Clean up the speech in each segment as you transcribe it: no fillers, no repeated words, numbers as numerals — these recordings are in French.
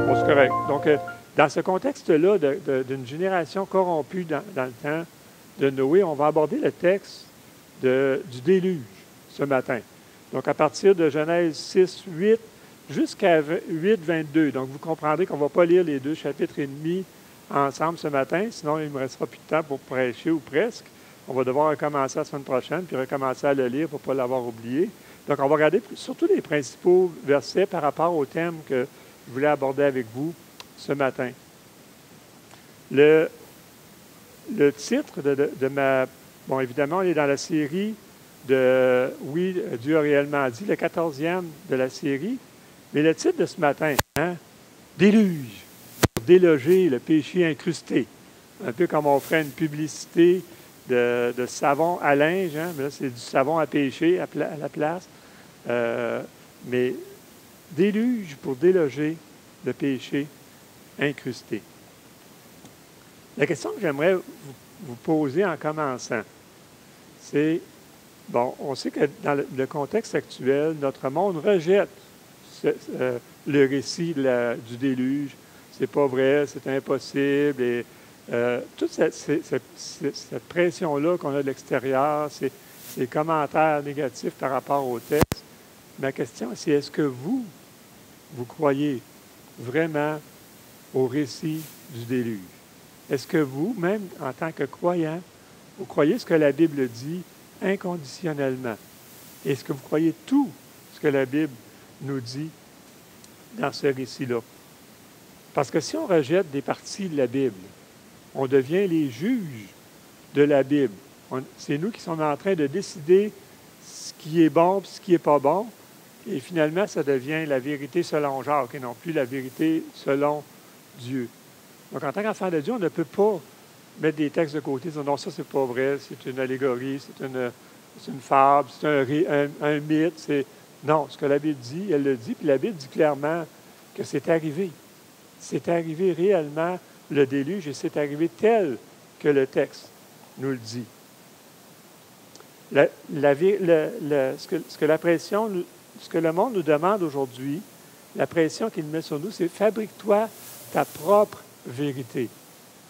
Bon, c'est correct. Donc, dans ce contexte-là d'une génération corrompue dans le temps de Noé, on va aborder le texte du déluge ce matin. Donc, à partir de Genèse 6, 8 jusqu'à 8, 22. Donc, vous comprendrez qu'on ne va pas lire les 2 chapitres et demi ensemble ce matin, sinon il ne me restera plus de temps pour prêcher ou presque. On va devoir recommencer la semaine prochaine, puis recommencer à le lire pour ne pas l'avoir oublié. Donc, on va regarder surtout les principaux versets par rapport au thème que je voulais aborder avec vous ce matin. Le titre de ma... Bon, évidemment, on est dans la série de « Oui, Dieu a réellement dit », le 14e de la série. Mais le titre de ce matin, hein, « Déluge », pour déloger le péché incrusté. Un peu comme on ferait une publicité de savon à linge, hein, mais là, c'est du savon à péché à la place. Mais déluge pour déloger le péché incrusté. La question que j'aimerais vous poser en commençant, c'est, bon, on sait que dans le contexte actuel, notre monde rejette le récit du déluge. C'est pas vrai, c'est impossible. Et toute cette pression-là qu'on a de l'extérieur, ces commentaires négatifs par rapport au texte, ma question, c'est est-ce que vous croyez vraiment au récit du déluge? Est-ce que vous, même en tant que croyant, vous croyez ce que la Bible dit inconditionnellement? Est-ce que vous croyez tout ce que la Bible nous dit dans ce récit-là? Parce que si on rejette des parties de la Bible, on devient les juges de la Bible. C'est nous qui sommes en train de décider ce qui est bon et ce qui n'est pas bon. Et finalement, ça devient la vérité selon Jacques et non plus la vérité selon Dieu. Donc, en tant qu'enfant de Dieu, on ne peut pas mettre des textes de côté et dire non, ça, c'est pas vrai, c'est une allégorie, c'est une fable, c'est un mythe. Non, ce que la Bible dit, elle le dit, puis la Bible dit clairement que c'est arrivé. C'est arrivé réellement le déluge et c'est arrivé tel que le texte nous le dit. Ce que le monde nous demande aujourd'hui, la pression qu'il met sur nous, c'est fabrique-toi ta propre vérité.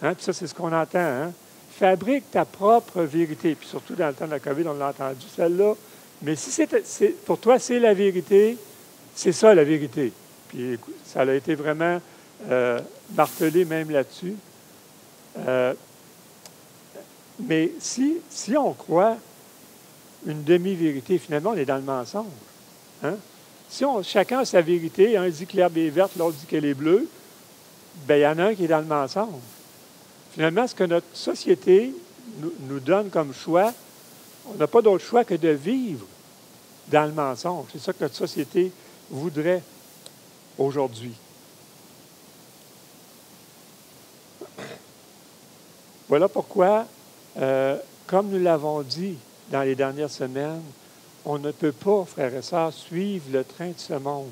Hein? Puis ça, c'est ce qu'on entend. Hein? Fabrique ta propre vérité. Puis surtout dans le temps de la COVID, on l'a entendu, celle-là. Mais si pour toi, c'est la vérité, c'est ça la vérité. Puis ça a été vraiment martelé même là-dessus. Mais si on croit une demi-vérité, finalement, on est dans le mensonge. Hein? Si chacun a sa vérité, un dit que l'herbe est verte, l'autre dit qu'elle est bleue, bien, il y en a un qui est dans le mensonge. Finalement, ce que notre société nous donne comme choix, on n'a pas d'autre choix que de vivre dans le mensonge. C'est ça que notre société voudrait aujourd'hui. Voilà pourquoi, comme nous l'avons dit dans les dernières semaines, on ne peut pas, frères et sœurs, suivre le train de ce monde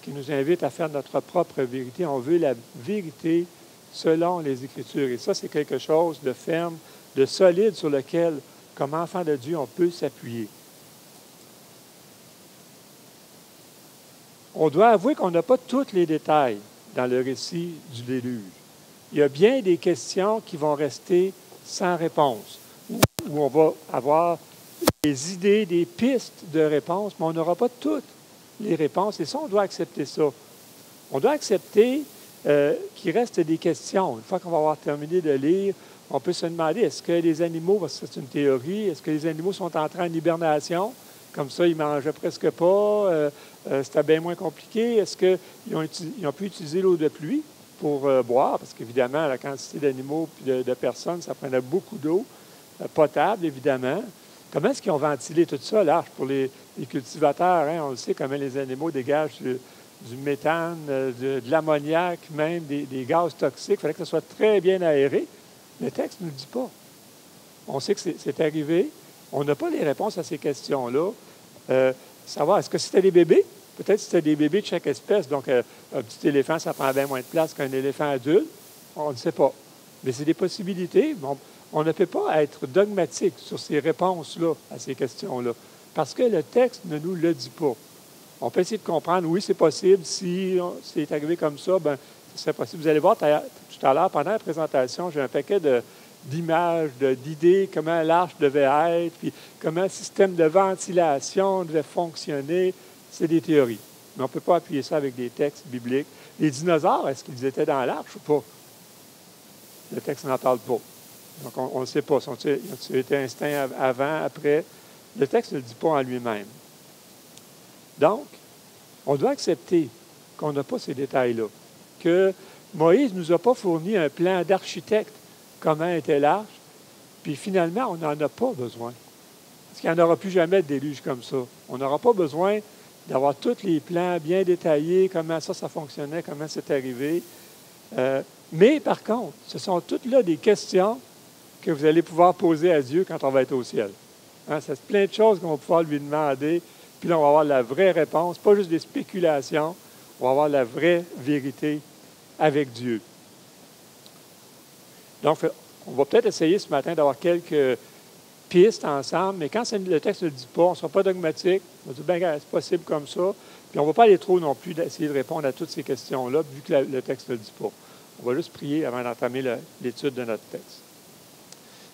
qui nous invite à faire notre propre vérité. On veut la vérité selon les Écritures. Et ça, c'est quelque chose de ferme, de solide sur lequel, comme enfant de Dieu, on peut s'appuyer. On doit avouer qu'on n'a pas tous les détails dans le récit du déluge. Il y a bien des questions qui vont rester sans réponse, où on va avoir des idées, des pistes de réponses, mais on n'aura pas toutes les réponses. Et ça, on doit accepter ça. On doit accepter qu'il reste des questions. Une fois qu'on va avoir terminé de lire, on peut se demander, est-ce que les animaux, parce que c'est une théorie, est-ce que les animaux sont entrés en hibernation? Comme ça, ils ne mangeaient presque pas. C'était bien moins compliqué. Est-ce qu'ils ont pu utiliser l'eau de pluie pour boire? Parce qu'évidemment, la quantité d'animaux et de personnes, ça prenait beaucoup d'eau potable, évidemment. Comment est-ce qu'ils ont ventilé tout ça, là, pour les cultivateurs? Hein? On le sait, comment les animaux dégagent du méthane, de l'ammoniac, même des gaz toxiques. Il fallait que ça soit très bien aéré. Le texte ne nous le dit pas. On sait que c'est arrivé. On n'a pas les réponses à ces questions-là. Savoir, est-ce que c'était des bébés? Peut-être que c'était des bébés de chaque espèce. Donc, un petit éléphant, ça prend bien moins de place qu'un éléphant adulte. On ne sait pas. Mais c'est des possibilités. Bon, on ne peut pas être dogmatique sur ces réponses-là à ces questions-là. Parce que le texte ne nous le dit pas. On peut essayer de comprendre, oui, c'est possible. Si c'est arrivé comme ça, bien, c'est possible. Vous allez voir tout à l'heure, pendant la présentation, j'ai un paquet d'images, d'idées, comment l'arche devait être, puis comment le système de ventilation devait fonctionner. C'est des théories. Mais on ne peut pas appuyer ça avec des textes bibliques. Les dinosaures, est-ce qu'ils étaient dans l'arche ou pas? Le texte n'en parle pas. Donc, on ne sait pas. Ont-ils été instincts avant, après? Le texte ne le dit pas en lui-même. Donc, on doit accepter qu'on n'a pas ces détails-là. Que Moïse ne nous a pas fourni un plan d'architecte, comment était l'arche, puis finalement, on n'en a pas besoin. Parce qu'il n'y en aura plus jamais de déluge comme ça. On n'aura pas besoin d'avoir tous les plans bien détaillés, comment ça fonctionnait, comment c'est arrivé. Mais par contre, ce sont toutes là des questions que vous allez pouvoir poser à Dieu quand on va être au ciel. Hein, c'est plein de choses qu'on va pouvoir lui demander, puis là, on va avoir la vraie réponse, pas juste des spéculations, on va avoir la vraie vérité avec Dieu. Donc, on va peut-être essayer ce matin d'avoir quelques pistes ensemble, mais quand le texte ne le dit pas, on ne sera pas dogmatique. On va dire, bien, c'est possible comme ça. Puis on ne va pas aller trop non plus d'essayer de répondre à toutes ces questions-là, vu que le texte ne le dit pas. On va juste prier avant d'entamer l'étude de notre texte.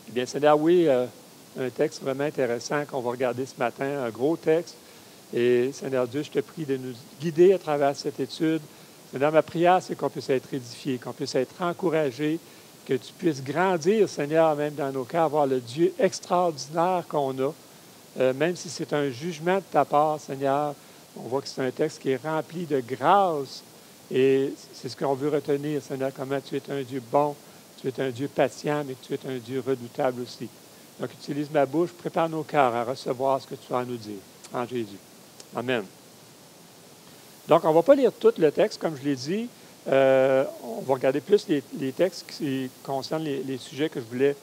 Eh bien, Seigneur, oui, un texte vraiment intéressant qu'on va regarder ce matin, un gros texte. Et Seigneur Dieu, je te prie de nous guider à travers cette étude. Seigneur, ma prière, c'est qu'on puisse être édifié, qu'on puisse être encouragé, que tu puisses grandir, Seigneur, même dans nos cœurs, voir le Dieu extraordinaire qu'on a. Même si c'est un jugement de ta part, Seigneur, on voit que c'est un texte qui est rempli de grâce. Et c'est ce qu'on veut retenir, Seigneur, comment tu es un Dieu bon, tu es un Dieu patient, mais que tu es un Dieu redoutable aussi. Donc, utilise ma bouche, prépare nos cœurs à recevoir ce que tu as à nous dire. En Jésus. Amen. Donc, on ne va pas lire tout le texte, comme je l'ai dit. On va regarder plus les textes qui concernent les sujets que je voulais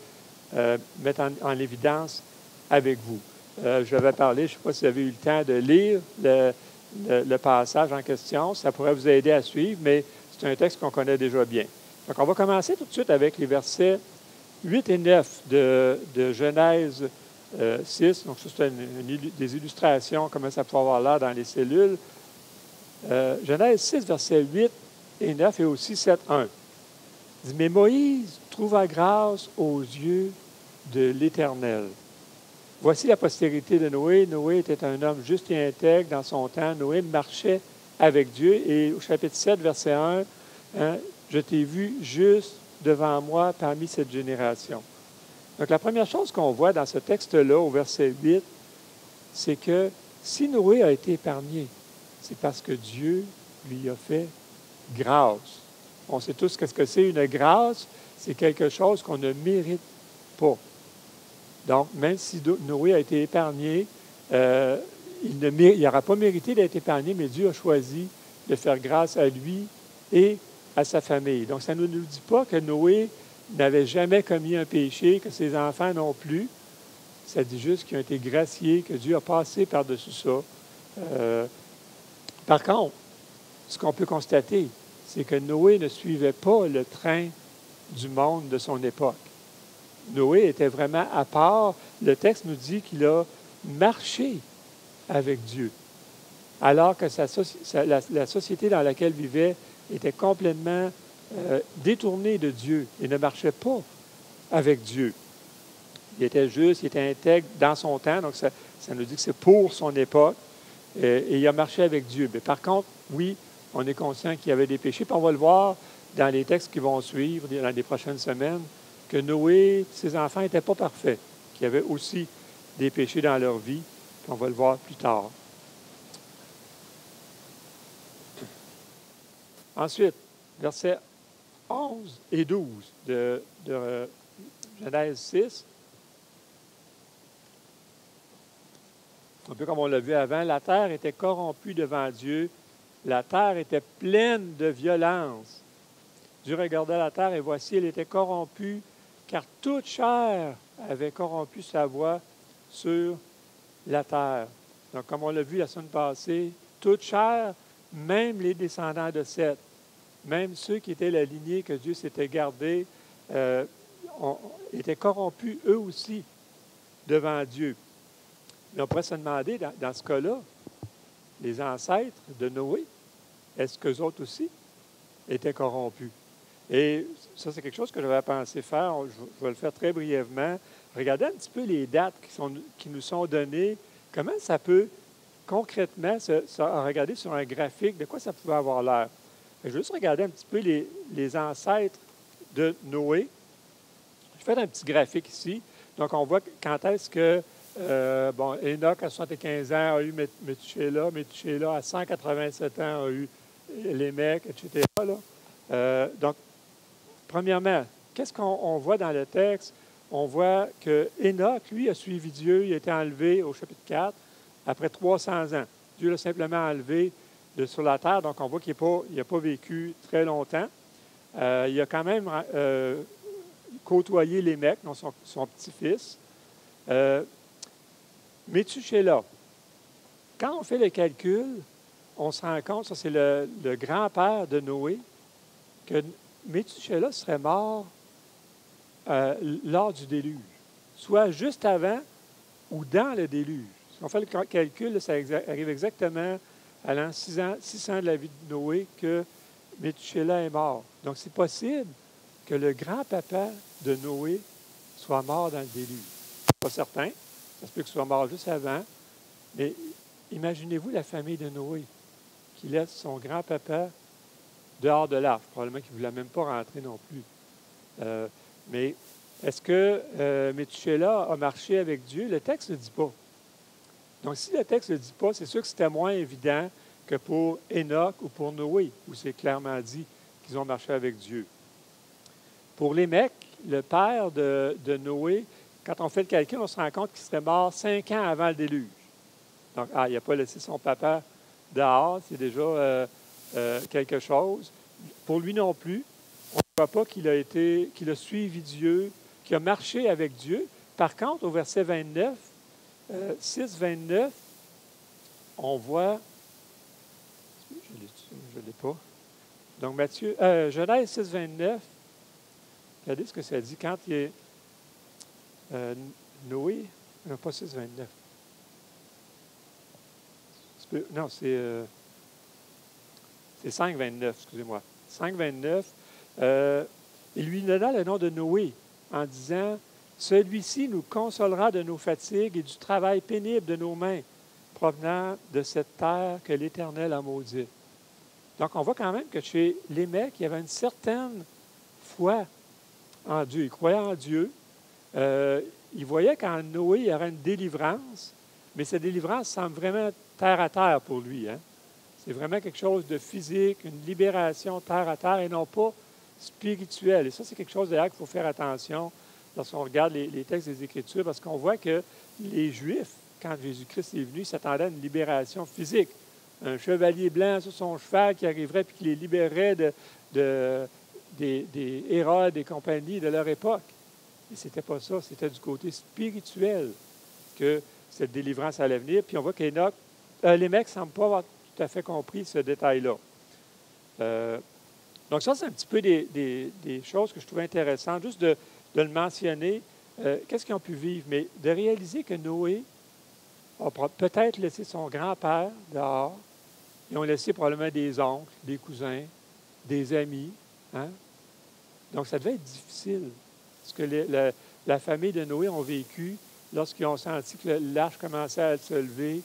mettre en évidence avec vous. Je vais parler, je ne sais pas si vous avez eu le temps de lire le passage en question. Ça pourrait vous aider à suivre, mais c'est un texte qu'on connaît déjà bien. Donc, on va commencer tout de suite avec les versets 8 et 9 de Genèse 6. Donc, ça, c'est des illustrations, comment ça peut avoir l'air dans les cellules. Genèse 6, versets 8 et 9 et aussi 7, 1. Il dit, mais Moïse trouva grâce aux yeux de l'Éternel. Voici la postérité de Noé. Noé était un homme juste et intègre dans son temps. Noé marchait avec Dieu. Et au chapitre 7, verset 1, hein, je t'ai vu juste devant moi parmi cette génération. Donc, la première chose qu'on voit dans ce texte-là, au verset 8, c'est que si Noé a été épargné, c'est parce que Dieu lui a fait grâce. On sait tous ce que c'est une grâce. C'est quelque chose qu'on ne mérite pas. Donc, même si Noé a été épargné, il n'aura pas mérité d'être épargné, mais Dieu a choisi de faire grâce à lui et à sa famille. Donc, ça ne nous dit pas que Noé n'avait jamais commis un péché, que ses enfants non plus. Ça dit juste qu'ils ont été graciés, que Dieu a passé par-dessus ça. Par contre, ce qu'on peut constater, c'est que Noé ne suivait pas le train du monde de son époque. Noé était vraiment à part. Le texte nous dit qu'il a marché avec Dieu, alors que la société dans laquelle il vivait était complètement détournée de Dieu et ne marchait pas avec Dieu. Il était juste, il était intègre dans son temps, donc ça nous dit que c'est pour son époque, et il a marché avec Dieu. Mais par contre, oui, on est conscient qu'il y avait des péchés, puis on va le voir dans les textes qui vont suivre, dans les prochaines semaines, que Noé, ses enfants n'étaient pas parfaits, qu'il y avait aussi des péchés dans leur vie, puis on va le voir plus tard. Ensuite, versets 11 et 12 de Genèse 6. Un peu comme on l'a vu avant, la terre était corrompue devant Dieu, la terre était pleine de violence. Dieu regardait la terre et voici, elle était corrompue, car toute chair avait corrompu sa voie sur la terre. Donc, comme on l'a vu la semaine passée, toute chair, même les descendants de Seth, même ceux qui étaient la lignée que Dieu s'était gardée, étaient corrompus eux aussi devant Dieu. Mais on pourrait se demander, dans ce cas-là, les ancêtres de Noé, est-ce qu'eux autres aussi étaient corrompus? Et ça, c'est quelque chose que j'avais pensé faire. Je vais le faire très brièvement. Regardez un petit peu les dates qui nous sont données. Comment ça peut concrètement, regarder sur un graphique, de quoi ça pouvait avoir l'air? Je vais juste regarder un petit peu les ancêtres de Noé. Je fais un petit graphique ici. Donc, on voit quand est-ce que, Enoch à 75 ans a eu Métuchéla à 187 ans a eu Lémec, etc. Donc, premièrement, qu'est-ce qu'on voit dans le texte? On voit que Enoch, lui, a suivi Dieu. Il a été enlevé au chapitre 4 après 300 ans. Dieu l'a simplement enlevé sur la terre. Donc, on voit qu'il n'a pas vécu très longtemps. Il a quand même côtoyé Lémec, donc son petit-fils. Métuchéla. Quand on fait le calcul, on se rend compte, ça c'est le grand-père de Noé, que Métuchéla serait mort lors du déluge, soit juste avant ou dans le déluge. Si on fait le calcul, ça arrive exactement à l'an 600 de la vie de Noé que Métuchéla est mort. Donc, c'est possible que le grand-papa de Noé soit mort dans le déluge. Pas certain. Ça se peut qu'il soit mort juste avant. Mais imaginez-vous la famille de Noé qui laisse son grand-papa dehors de l'arche. Probablement qu'il ne voulait même pas rentrer non plus. Mais est-ce que Métuchéla a marché avec Dieu? Le texte ne le dit pas. Donc, si le texte ne le dit pas, c'est sûr que c'était moins évident que pour Enoch ou pour Noé, où c'est clairement dit qu'ils ont marché avec Dieu. Pour Lémec, le père de Noé, quand on fait le calcul, on se rend compte qu'il serait mort 5 ans avant le déluge. Donc, il n'a pas laissé son papa dehors, c'est déjà quelque chose. Pour lui non plus, on ne voit pas qu'il a suivi Dieu, qu'il a marché avec Dieu. Par contre, au verset 29, 6, 29, on voit, je ne l'ai pas. Donc, Genèse 6, 29, regardez ce que ça dit quand il est Noé, non, pas 6, 29. Non, c'est 5, 29, excusez-moi. 5, 29, il lui donna le nom de Noé en disant, « Celui-ci nous consolera de nos fatigues et du travail pénible de nos mains, provenant de cette terre que l'Éternel a maudite. » Donc, on voit quand même que chez Lémec, il y avait une certaine foi en Dieu. Il croyait en Dieu. Il voyait qu'en Noé, il y aurait une délivrance, mais cette délivrance semble vraiment terre à terre pour lui. Hein? C'est vraiment quelque chose de physique, une libération terre à terre et non pas spirituelle. Et ça, c'est quelque chose d'ailleurs qu'il faut faire attention lorsqu'on regarde les textes des Écritures, parce qu'on voit que les Juifs, quand Jésus-Christ est venu, s'attendaient à une libération physique. Un chevalier blanc sur son cheval qui arriverait et qui les libérait des Hérodes et compagnie de leur époque. Et ce n'était pas ça, c'était du côté spirituel que cette délivrance allait venir. Puis on voit qu'Enoch, Lémec ne semble pas avoir tout à fait compris ce détail-là. Donc ça, c'est un petit peu des choses que je trouvais intéressantes, juste de le mentionner. Qu'est-ce qu'ils ont pu vivre? Mais de réaliser que Noé a peut-être laissé son grand-père dehors. Ils ont laissé probablement des oncles, des cousins, des amis. Hein? Donc ça devait être difficile. Ce que la famille de Noé ont vécu lorsqu'ils ont senti que l'arche commençait à se lever,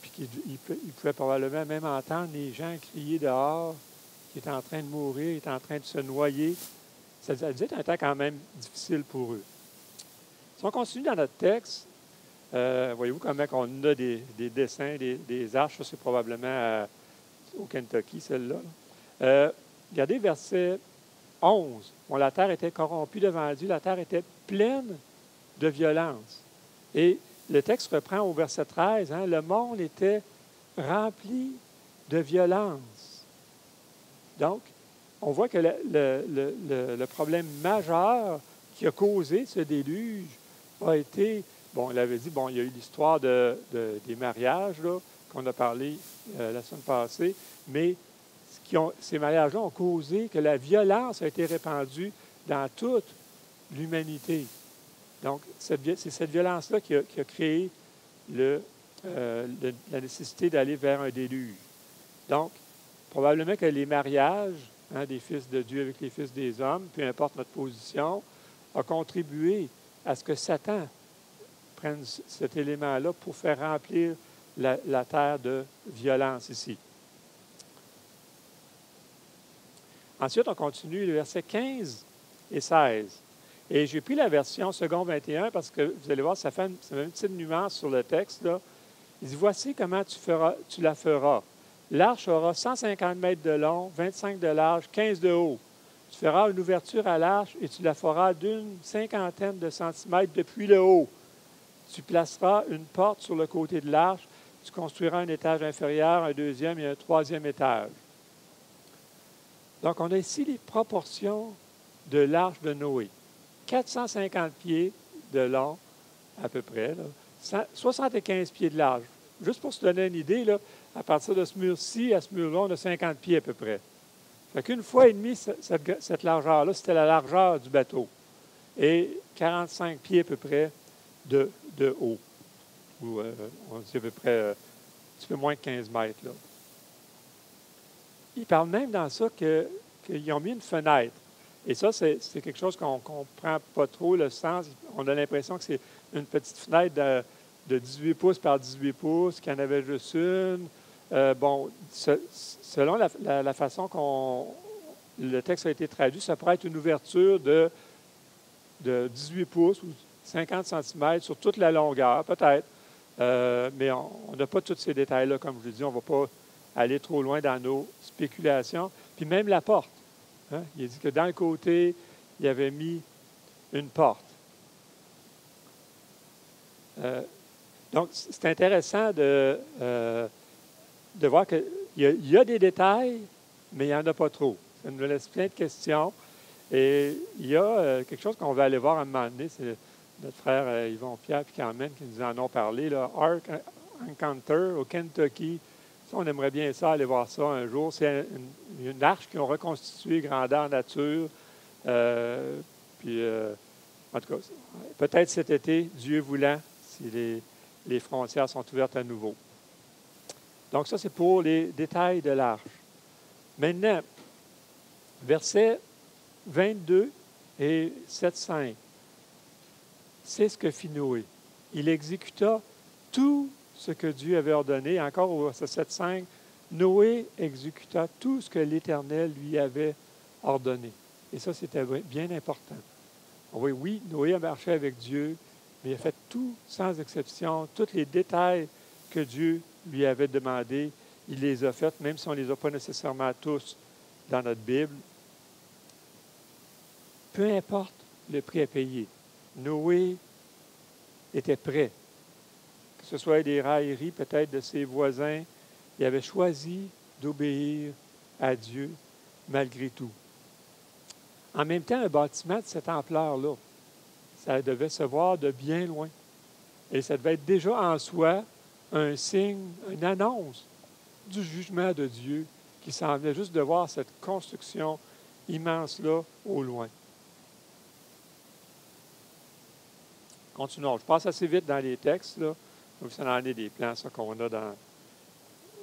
puis qu'ils pouvaient probablement même entendre les gens crier dehors, qui étaient en train de mourir, qui étaient en train de se noyer. Ça devait être un temps quand même difficile pour eux. Si on continue dans notre texte, voyez-vous comment on a des dessins, des arches, ça c'est probablement au Kentucky, celle-là. Regardez verset 11. Bon, la terre était corrompue devant Dieu, la terre était pleine de violence. Et le texte reprend au verset 13, hein, le monde était rempli de violence. Donc, on voit que le problème majeur qui a causé ce déluge a été, bon, il avait dit, bon, il y a eu l'histoire des mariages, là, qu'on a parlé la semaine passée, mais ces mariages-là ont causé que la violence a été répandue dans toute l'humanité. Donc, c'est cette violence-là qui a créé la nécessité d'aller vers un déluge. Donc, probablement que les mariages des fils de Dieu avec les fils des hommes, peu importe notre position, a contribué à ce que Satan prenne cet élément-là pour faire remplir la terre de violence ici. Ensuite, on continue le verset 15 et 16. Et j'ai pris la version second 21 parce que vous allez voir, ça fait une petite nuance sur le texte, là. Il dit, voici comment tu la feras. L'arche aura 150 mètres de long, 25 de large, 15 de haut. Tu feras une ouverture à l'arche et tu la feras d'une cinquantaine de centimètres depuis le haut. Tu placeras une porte sur le côté de l'arche. Tu construiras un étage inférieur, un deuxième et un troisième étage. Donc, on a ici les proportions de l'arche de Noé. 450 pieds de long, à peu près, là, 75 pieds de large. Juste pour se donner une idée, là, à partir de ce mur-ci à ce mur-là, on a 50 pieds à peu près. Fait qu'une fois et demie, cette largeur-là, c'était la largeur du bateau. Et 45 pieds à peu près de haut. Ou on dit à peu près un petit peu moins de 15 mètres. Là. Il parle même dans ça qu'ils ont mis une fenêtre. Et ça, c'est quelque chose qu'on ne comprend pas trop le sens. On a l'impression que c'est une petite fenêtre de 18 pouces par 18 pouces, qu'il y en avait juste une. Selon la façon le texte a été traduit, ça pourrait être une ouverture de 18 pouces ou 50 cm sur toute la longueur, peut-être. Mais on n'a pas tous ces détails-là, comme je l'ai dit. On ne va pas aller trop loin dans nos spéculations. Puis même la porte. Hein? Il a dit que dans le côté, il avait mis une porte. Donc, c'est intéressant de voir qu'il y a des détails, mais il n'y en a pas trop. Ça nous laisse plein de questions. Et il y a quelque chose qu'on va aller voir à un moment donné. C'est notre frère Yvon Pierre et Carmen qui nous en ont parlé. Là, Ark Encounter au Kentucky. Ça, on aimerait bien ça, aller voir ça un jour. C'est une arche qu'ils ont reconstituée grandeur nature. En tout cas, peut-être cet été, Dieu voulant, si les frontières sont ouvertes à nouveau. Donc ça, c'est pour les détails de l'arche. Maintenant, versets 22 et 7-5. C'est ce que fit Noé. Il exécuta tout ce que Dieu avait ordonné. Encore au verset 7-5, Noé exécuta tout ce que l'Éternel lui avait ordonné. Et ça, c'était bien important. On voit, oui, Noé a marché avec Dieu, mais il a fait tout sans exception, tous les détails que Dieu lui avait demandé, il les a faits, même si on ne les a pas nécessairement tous dans notre Bible. Peu importe le prix à payer, Noé était prêt. Que ce soit des railleries peut-être de ses voisins, il avait choisi d'obéir à Dieu malgré tout. En même temps, un bâtiment de cette ampleur-là, ça devait se voir de bien loin. Et ça devait être déjà en soi un signe, une annonce du jugement de Dieu qui s'en venait juste de voir cette construction immense-là au loin. Continuons. Je passe assez vite dans les textes. Là. Vous en avez des plans ça, qu'on a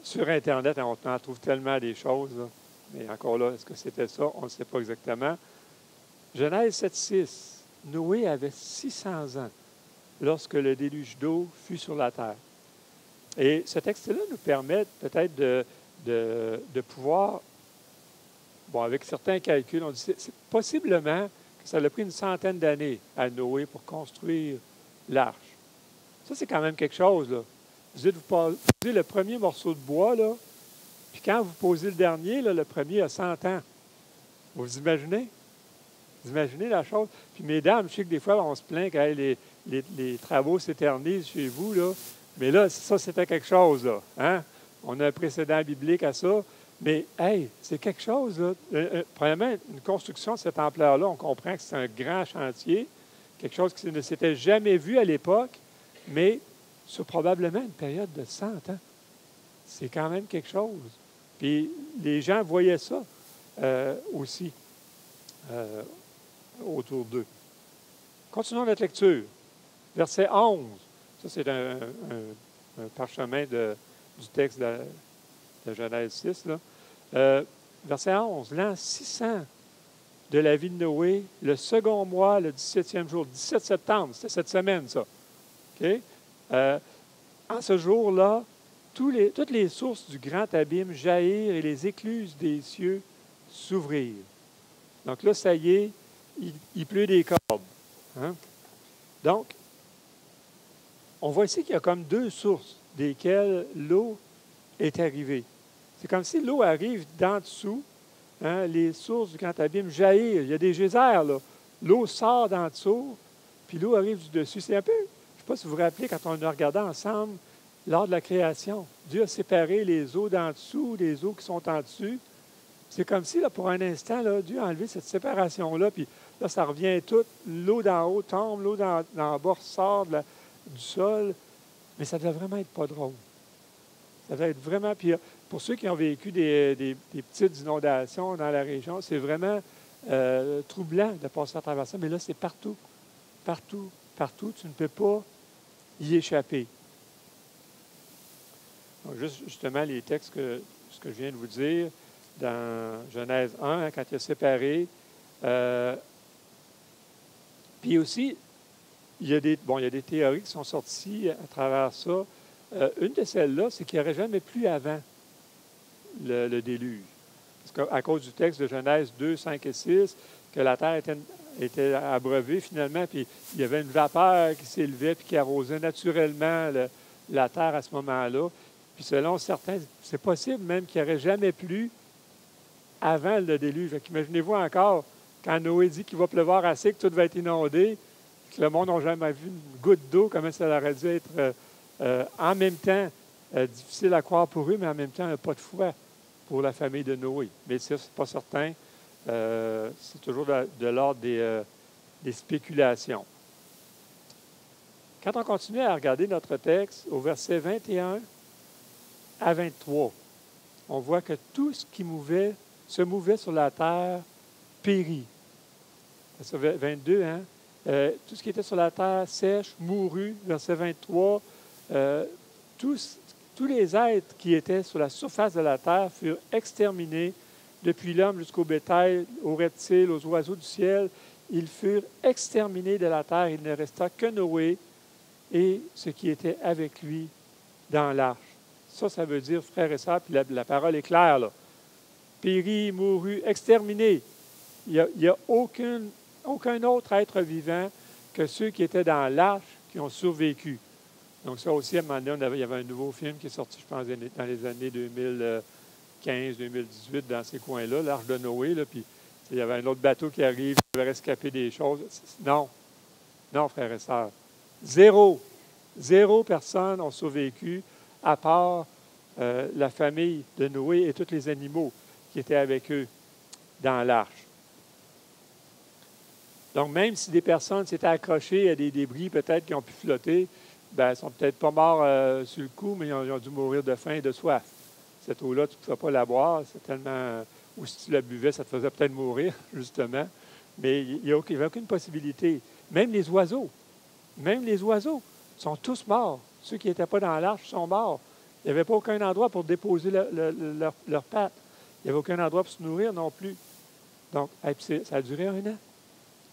sur Internet. On en trouve tellement des choses. Là. Mais encore là, est-ce que c'était ça? On ne sait pas exactement. Genèse 7,6. Noé avait 600 ans lorsque le déluge d'eau fut sur la terre. Et ce texte-là nous permet peut-être de pouvoir, avec certains calculs, on dit c'est possiblement que ça a pris une centaine d'années à Noé pour construire l'arche. Ça, c'est quand même quelque chose, là. Vous posez le premier morceau de bois, là, puis quand vous posez le dernier, là, le premier a 100 ans. Vous imaginez? Vous imaginez la chose? Puis, mesdames, je sais que des fois, on se plaint que les travaux s'éternisent chez vous, là. Mais là, ça, c'était quelque chose, là. Hein? On a un précédent biblique à ça. Mais, hey, c'est quelque chose, là. Premièrement, une construction de cette ampleur-là, on comprend que c'est un grand chantier, quelque chose qui ne s'était jamais vu à l'époque, mais sur probablement une période de 100 ans. C'est quand même quelque chose. Puis, les gens voyaient ça aussi autour d'eux. Continuons notre lecture. Verset 11. Ça, c'est un un parchemin du texte de Genèse 6. Là. Verset 11, l'an 600 de la vie de Noé, le second mois, le 17e jour, 17 septembre, c'était cette semaine, ça. Okay? En ce jour-là, toutes les sources du grand abîme jaillirent et les écluses des cieux s'ouvrirent. Donc là, ça y est, il pleut des cordes. Hein? Donc, on voit ici qu'il y a comme deux sources desquelles l'eau est arrivée. C'est comme si l'eau arrive d'en dessous, hein, les sources du grand abîme jaillissent. Il y a des geysers, là. L'eau sort d'en dessous, puis l'eau arrive du dessus. C'est un peu, je ne sais pas si vous vous rappelez, quand on a regardé ensemble lors de la création, Dieu a séparé les eaux d'en dessous, les eaux qui sont en dessus. C'est comme si, là, pour un instant, là, Dieu a enlevé cette séparation-là, puis là, ça revient tout. L'eau d'en haut tombe, l'eau d'en bas sort du sol. Mais ça devait vraiment être pas drôle. Ça devait être vraiment... Puis pour ceux qui ont vécu des petites inondations dans la région, c'est vraiment troublant de passer à travers ça. Mais là, c'est partout. Partout. Partout. Tu ne peux pas y échapper. Donc, justement, les textes ce que je viens de vous dire, dans Genèse 1, hein, quand il a séparé. Puis aussi, il y a des théories qui sont sorties à travers ça. Une de celles-là, c'est qu'il n'y aurait jamais plu avant le déluge. Parce qu'à cause du texte de Genèse 2, 5 et 6, que la terre était abreuvée finalement, puis il y avait une vapeur qui s'élevait puis qui arrosait naturellement la terre à ce moment-là. Puis selon certains, c'est possible même qu'il n'y aurait jamais plu avant le déluge. Imaginez-vous encore, quand Noé dit qu'il va pleuvoir assez, que tout va être inondé, que le monde n'a jamais vu une goutte d'eau, comment ça aurait dû être en même temps difficile à croire pour eux, mais en même temps un pas de foi pour la famille de Noé. Mais ça, c'est pas certain. C'est toujours de l'ordre des spéculations. Quand on continue à regarder notre texte, au verset 21 à 23, on voit que tout ce qui se mouvait sur la terre périt. Verset 22, hein? Tout ce qui était sur la terre sèche, mourut. Verset 23, tous les êtres qui étaient sur la surface de la terre furent exterminés, depuis l'homme jusqu'au bétail, aux reptiles, aux oiseaux du ciel. Ils furent exterminés de la terre. Il ne resta que Noé et ce qui était avec lui dans l'arche. Ça veut dire, frères et sœurs, puis la parole est claire, là. Périt, mourut, exterminé. Il n'y a aucun autre être vivant que ceux qui étaient dans l'arche qui ont survécu. Donc ça aussi, à un moment donné, il y avait un nouveau film qui est sorti, je pense, dans les années 2015, 2018, dans ces coins-là, l'Arche de Noé, là, puis il y avait un autre bateau qui arrive, qui devait rescaper des choses. Non, frères et sœurs. Zéro personne n'a survécu, à part la famille de Noé et tous les animaux qui étaient avec eux dans l'arche. Donc, même si des personnes s'étaient accrochées à des débris peut-être qui ont pu flotter, ben, elles ne sont peut-être pas morts sur le coup, mais ils ont dû mourir de faim et de soif. Cette eau-là, tu ne pouvais pas la boire, c'est tellement... Ou si tu la buvais, ça te faisait peut-être mourir, justement. Mais il n'y avait aucune possibilité. Même les oiseaux sont tous morts. Ceux qui n'étaient pas dans l'arche sont morts. Il n'y avait pas aucun endroit pour déposer leurs pattes. Il n'y avait aucun endroit pour se nourrir non plus. Donc, ça a duré 1 an.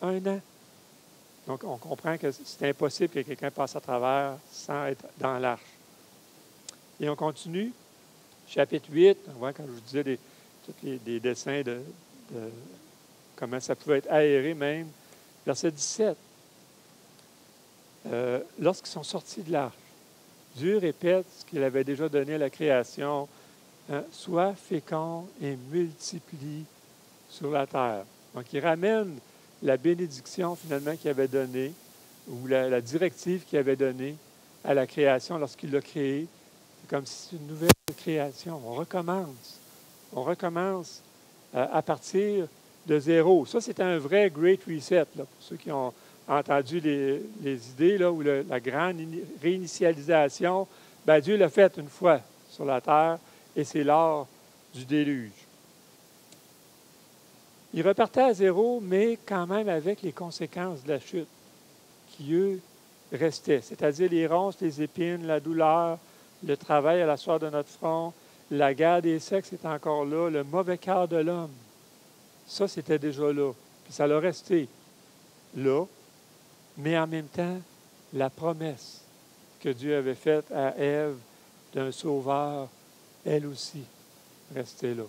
1 an. Donc, on comprend que c'est impossible que quelqu'un passe à travers sans être dans l'arche. Et on continue. Chapitre 8, on voit, quand je vous disais, tous les dessins de comment ça pouvait être aéré même. Verset 17. Lorsqu'ils sont sortis de l'arche, Dieu répète ce qu'il avait déjà donné à la création. Hein, sois fécond et multiplie sur la terre. Donc, il ramène la bénédiction finalement qu'il avait donnée, ou la directive qu'il avait donnée à la création lorsqu'il l'a créée. C'est comme si c'était une nouvelle création. On recommence. On recommence à partir de zéro. Ça, c'est un vrai Great Reset, là, pour ceux qui ont entendu les idées, là, ou la grande réinitialisation. Ben, Dieu l'a fait une fois sur la terre, et c'est l'heure du déluge. Il repartait à zéro, mais quand même avec les conséquences de la chute qui, eux, restaient, c'est-à-dire les ronces, les épines, la douleur, le travail à la sueur de notre front, la guerre des sexes est encore là, le mauvais cœur de l'homme. Ça, c'était déjà là. Puis ça l'a resté là, mais en même temps, la promesse que Dieu avait faite à Ève d'un sauveur, elle aussi restait là.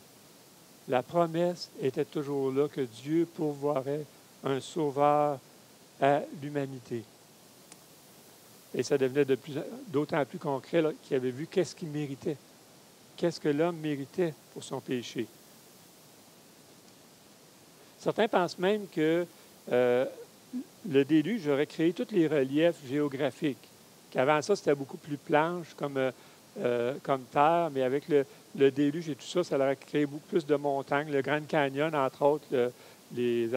La promesse était toujours là que Dieu pourvoirait un sauveur à l'humanité. Et ça devenait d'autant plus concret qu'il avait vu qu'est-ce qu'il méritait. Qu'est-ce que l'homme méritait pour son péché. Certains pensent même que le déluge aurait créé tous les reliefs géographiques. Qu'avant ça, c'était beaucoup plus planche comme terre, mais avec le déluge et tout ça, ça aurait créé beaucoup plus de montagnes. Le Grand Canyon, entre autres, les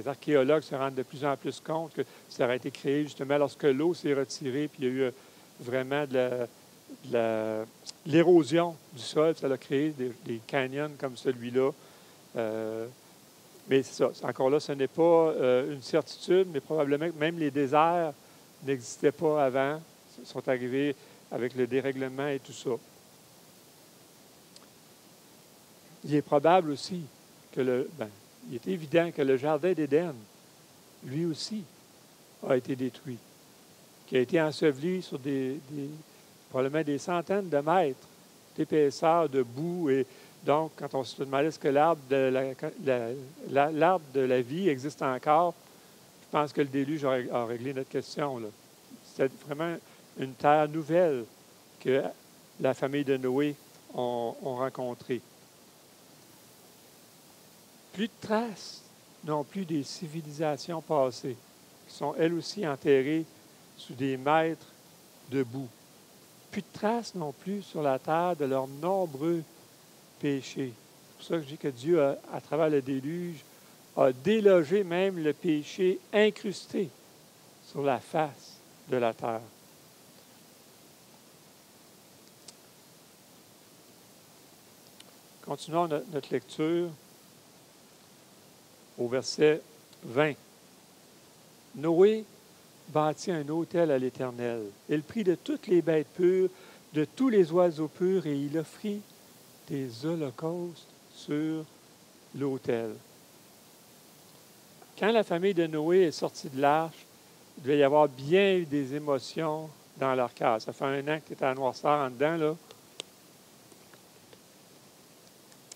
archéologues se rendent de plus en plus compte que ça aurait été créé justement lorsque l'eau s'est retirée, puis il y a eu vraiment de l'érosion du sol. Ça a créé des canyons comme celui-là. Mais c'est ça. Encore là, ce n'est pas une certitude, mais probablement que même les déserts n'existaient pas avant. Ils sont arrivés avec le dérèglement et tout ça. Il est probable aussi que il est évident que le jardin d'Éden, lui aussi, a été détruit, qui a été enseveli sur probablement des centaines de mètres d'épaisseur, de boue. Et donc, quand on se demandait est-ce que l'arbre de la vie existe encore, je pense que le déluge a réglé notre question. C'était vraiment une terre nouvelle que la famille de Noé ont rencontrée. Plus de traces non plus des civilisations passées, qui sont elles aussi enterrées sous des mètres de boue. Plus de traces non plus sur la terre de leurs nombreux péchés. C'est pour ça que je dis que Dieu, à travers le déluge, a délogé même le péché incrusté sur la face de la terre. Continuons notre lecture au verset 20. Noé bâtit un autel à l'Éternel. Il prit de toutes les bêtes pures, de tous les oiseaux purs, et il offrit des holocaustes sur l'autel. Quand la famille de Noé est sortie de l'arche, il devait y avoir bien eu des émotions dans leur cœur. Ça fait 1 an que tu es à noirceur en dedans, là.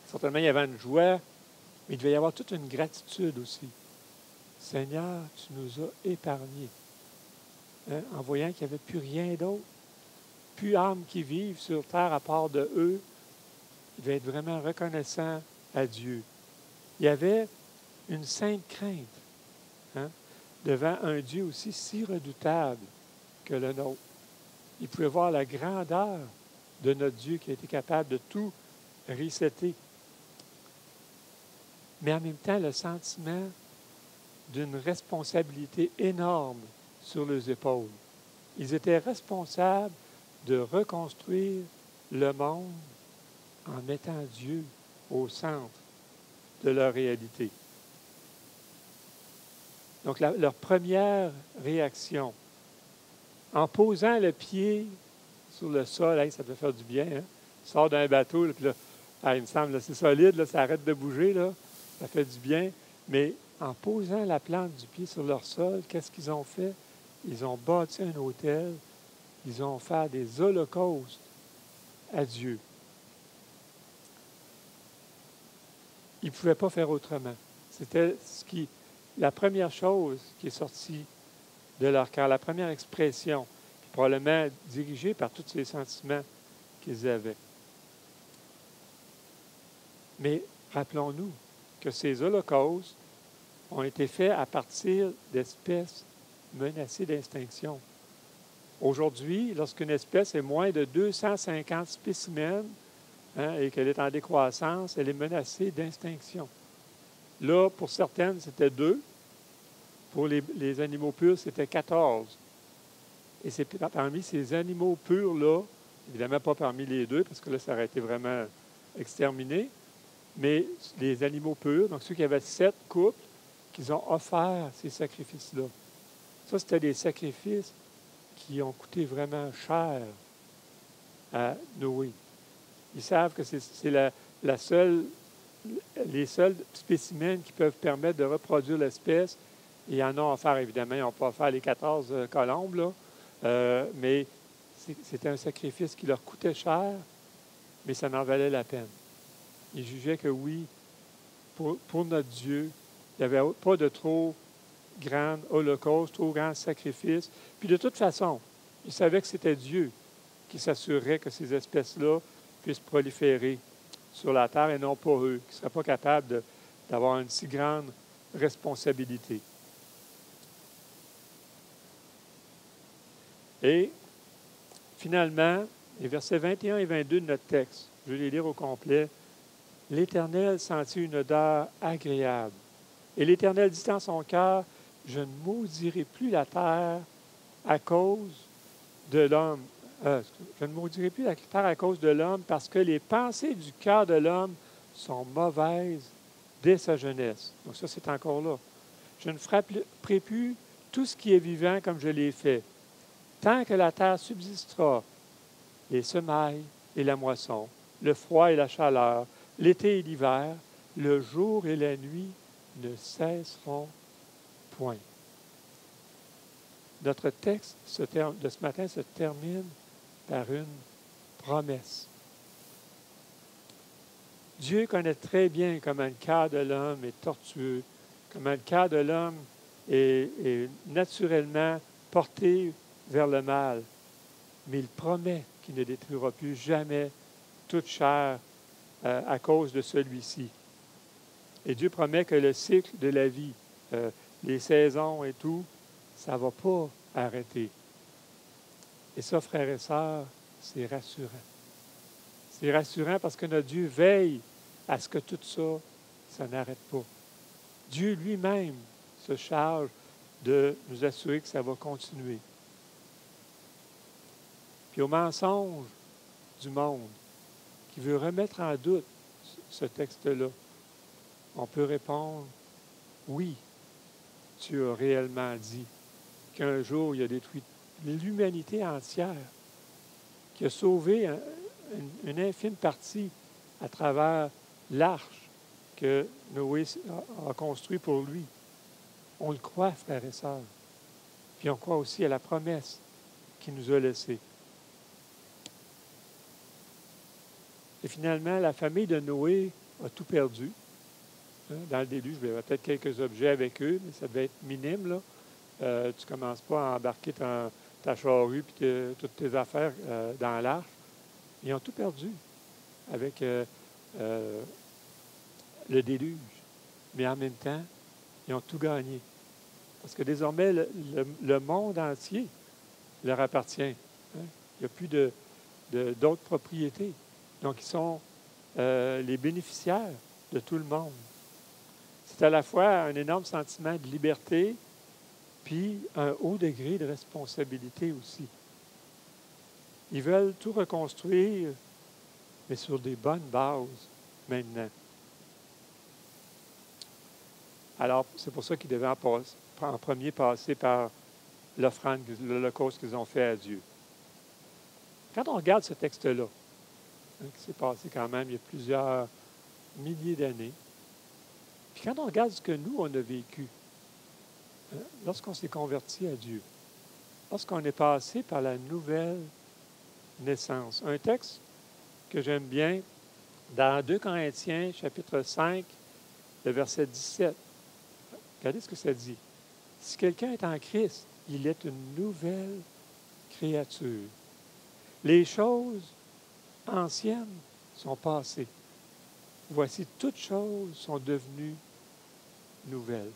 Certainement, il y avait une joie, mais il devait y avoir toute une gratitude aussi. Seigneur, tu nous as épargnés. Hein, en voyant qu'il n'y avait plus rien d'autre, plus âmes qui vivent sur terre à part de eux, il devait être vraiment reconnaissant à Dieu. Il y avait une sainte crainte devant un Dieu aussi si redoutable que le nôtre. Il pouvait voir la grandeur de notre Dieu qui a été capable de tout resetter. Mais en même temps, le sentiment d'une responsabilité énorme sur leurs épaules. Ils étaient responsables de reconstruire le monde en mettant Dieu au centre de leur réalité. Donc, leur première réaction, en posant le pied sur le sol, ça devait faire du bien, hein? Tu sors d'un bateau, là, puis là, il me semble, c'est solide, là, ça arrête de bouger, là, ça fait du bien, mais en posant la plante du pied sur leur sol, qu'est-ce qu'ils ont fait? Ils ont bâti un autel, ils ont fait des holocaustes à Dieu. Ils ne pouvaient pas faire autrement. C'était la première chose qui est sortie de leur cœur, la première expression, puis probablement dirigée par tous ces sentiments qu'ils avaient. Mais rappelons-nous que ces holocaustes ont été faits à partir d'espèces menacées d'extinction. Aujourd'hui, lorsqu'une espèce est moins de 250 spécimens et qu'elle est en décroissance, elle est menacée d'extinction. Là, pour certaines, c'était 2. Pour les animaux purs, c'était 14. Et c'est parmi ces animaux purs-là, évidemment pas parmi les 2, parce que là, ça aurait été vraiment exterminé, mais les animaux purs, donc ceux qui avaient 7 couples, qu'ils ont offert ces sacrifices-là. Ça, c'était des sacrifices qui ont coûté vraiment cher à Noé. Ils savent que c'est les seuls spécimens qui peuvent permettre de reproduire l'espèce. Ils en ont à faire, évidemment. Ils n'ont pas à faire les 14 colombes, là. Mais c'était un sacrifice qui leur coûtait cher, mais ça en valait la peine. Ils jugeaient que oui, pour notre Dieu, il n'y avait pas de trop grand holocauste, trop grand sacrifice. Puis de toute façon, ils savaient que c'était Dieu qui s'assurerait que ces espèces-là puissent proliférer sur la terre et non pas eux, qui ne seraient pas capables d'avoir une si grande responsabilité. Et finalement, les versets 21 et 22 de notre texte, je vais les lire au complet. « L'Éternel sentit une odeur agréable. Et l'Éternel dit en son cœur, je ne maudirai plus la terre à cause de l'homme. Je ne maudirai plus la terre à cause de l'homme parce que les pensées du cœur de l'homme sont mauvaises dès sa jeunesse. » Donc ça, c'est encore là. « Je ne frapperai plus tout ce qui est vivant comme je l'ai fait. Tant que la terre subsistera, les semailles et la moisson, le froid et la chaleur, l'été et l'hiver, le jour et la nuit ne cesseront point. » Notre texte de ce matin se termine par une promesse. Dieu connaît très bien comment le cœur de l'homme est tortueux, comment le cœur de l'homme est naturellement porté vers le mal. Mais il promet qu'il ne détruira plus jamais toute chair à cause de celui-ci. Et Dieu promet que le cycle de la vie, les saisons et tout, ça ne va pas arrêter. Et ça, frères et sœurs, c'est rassurant. C'est rassurant parce que notre Dieu veille à ce que tout ça, ça n'arrête pas. Dieu lui-même se charge de nous assurer que ça va continuer. Puis au mensonge du monde qui veut remettre en doute ce texte-là, on peut répondre, oui, tu as réellement dit qu'un jour il a détruit l'humanité entière, qui a sauvé une infime partie à travers l'arche que Noé a construit pour lui. On le croit, frères et sœurs. Puis on croit aussi à la promesse qu'il nous a laissée. Et finalement, la famille de Noé a tout perdu. Dans le déluge, il y avait peut-être quelques objets avec eux, mais ça devait être minime, là. Tu ne commences pas à embarquer ta charrue et toutes tes affaires dans l'arche. Ils ont tout perdu avec le déluge. Mais en même temps, ils ont tout gagné. Parce que désormais, le monde entier leur appartient. Hein? Il n'y a plus d'autres propriétés. Donc, ils sont les bénéficiaires de tout le monde. C'est à la fois un énorme sentiment de liberté, puis un haut degré de responsabilité aussi. Ils veulent tout reconstruire, mais sur des bonnes bases maintenant. Alors, c'est pour ça qu'ils devaient en premier passer par l'offrande, l'holocauste qu'ils ont fait à Dieu. Quand on regarde ce texte-là, qui s'est passé quand même il y a plusieurs milliers d'années, puis quand on regarde ce que nous, on a vécu, lorsqu'on s'est converti à Dieu, lorsqu'on est passé par la nouvelle naissance. Un texte que j'aime bien, dans 2 Corinthiens, chapitre 5, le verset 17. Regardez ce que ça dit. Si quelqu'un est en Christ, il est une nouvelle créature. Les choses anciennes sont passées. Voici, toutes choses sont devenues nouvelles.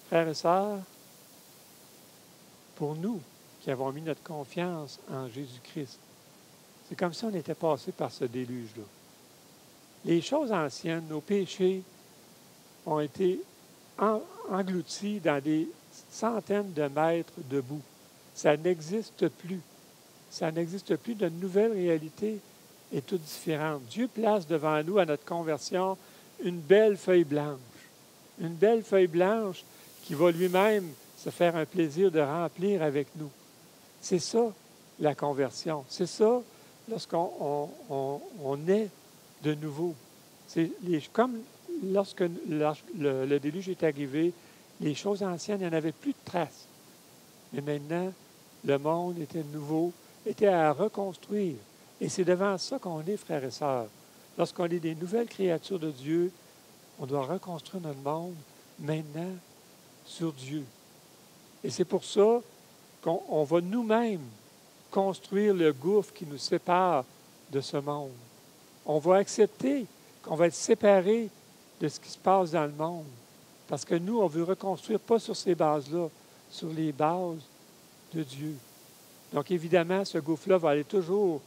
Frères et sœurs, pour nous qui avons mis notre confiance en Jésus-Christ, c'est comme si on était passé par ce déluge-là. Les choses anciennes, nos péchés, ont été engloutis dans des centaines de mètres de boue. Ça n'existe plus. Ça n'existe plus. De nouvelles réalités est toute différente. Dieu place devant nous, à notre conversion, une belle feuille blanche. Une belle feuille blanche qui va lui-même se faire un plaisir de remplir avec nous. C'est ça, la conversion. C'est ça lorsqu'on est de nouveau. Comme lorsque le déluge est arrivé, les choses anciennes, il n'y en avait plus de traces. Mais maintenant, le monde était nouveau, était à reconstruire. Et c'est devant ça qu'on est, frères et sœurs. Lorsqu'on est des nouvelles créatures de Dieu, on doit reconstruire notre monde maintenant sur Dieu. Et c'est pour ça qu'on va nous-mêmes construire le gouffre qui nous sépare de ce monde. On va accepter qu'on va être séparés de ce qui se passe dans le monde. Parce que nous, on veut reconstruire pas sur ces bases-là, sur les bases de Dieu. Donc, évidemment, ce gouffre-là va aller toujours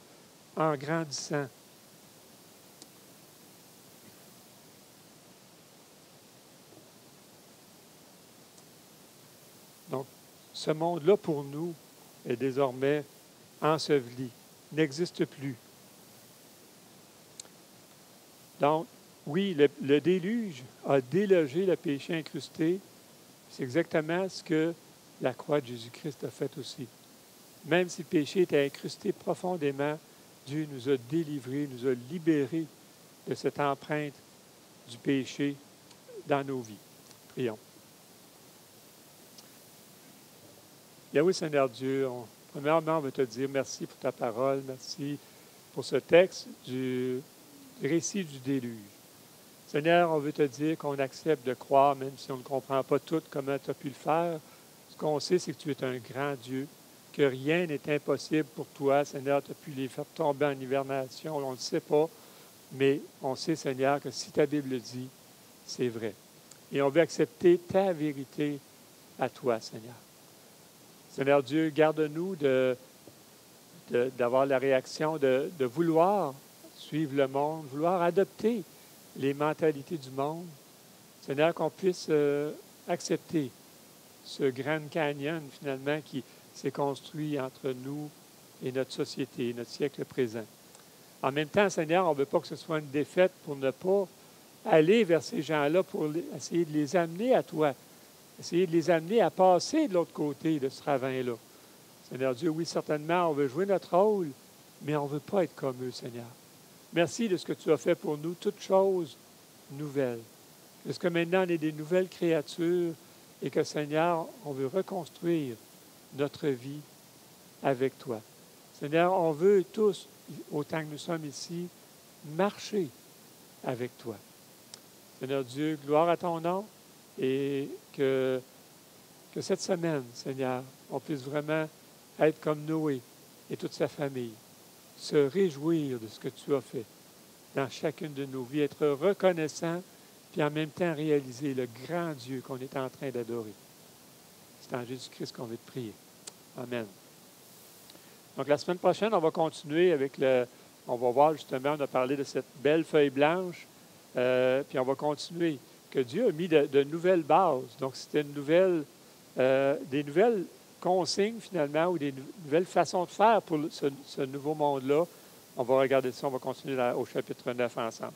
en grandissant. Donc, ce monde-là, pour nous, est désormais enseveli, n'existe plus. Donc, oui, le déluge a délogé le péché incrusté. C'est exactement ce que la croix de Jésus-Christ a fait aussi. Même si le péché était incrusté profondément, Dieu nous a délivrés, nous a libérés de cette empreinte du péché dans nos vies. Prions. Yahweh Seigneur Dieu, premièrement, on veut te dire merci pour ta parole, merci pour ce texte du récit du déluge. Seigneur, on veut te dire qu'on accepte de croire, même si on ne comprend pas tout comment tu as pu le faire. Ce qu'on sait, c'est que tu es un grand Dieu, que rien n'est impossible pour toi. Seigneur, tu as pu les faire tomber en hibernation, on ne le sait pas, mais on sait, Seigneur, que si ta Bible dit, c'est vrai. Et on veut accepter ta vérité à toi, Seigneur. Seigneur Dieu, garde-nous d'avoir la réaction de vouloir suivre le monde, vouloir adopter les mentalités du monde. Seigneur, qu'on puisse accepter ce Grand Canyon, finalement, qui s'est construit entre nous et notre société, notre siècle présent. En même temps, Seigneur, on ne veut pas que ce soit une défaite pour ne pas aller vers ces gens-là, pour essayer de les amener à toi, essayer de les amener à passer de l'autre côté de ce ravin-là. Seigneur Dieu, oui, certainement, on veut jouer notre rôle, mais on ne veut pas être comme eux, Seigneur. Merci de ce que tu as fait pour nous, toutes choses nouvelles. Est-ce que maintenant on est des nouvelles créatures et que, Seigneur, on veut reconstruire notre vie avec toi. Seigneur, on veut tous, autant que nous sommes ici, marcher avec toi. Seigneur Dieu, gloire à ton nom et que cette semaine, Seigneur, on puisse vraiment être comme Noé et toute sa famille, se réjouir de ce que tu as fait dans chacune de nos vies, être reconnaissant, puis en même temps réaliser le grand Dieu qu'on est en train d'adorer. C'est en Jésus-Christ qu'on veut te prier. Amen. Donc, la semaine prochaine, on va continuer avec on va voir justement, on a parlé de cette belle feuille blanche, puis on va continuer, que Dieu a mis de nouvelles bases. Donc, c'était des nouvelles consignes finalement, ou des nouvelles façons de faire pour ce nouveau monde-là. On va regarder ça, on va continuer au chapitre 9 ensemble.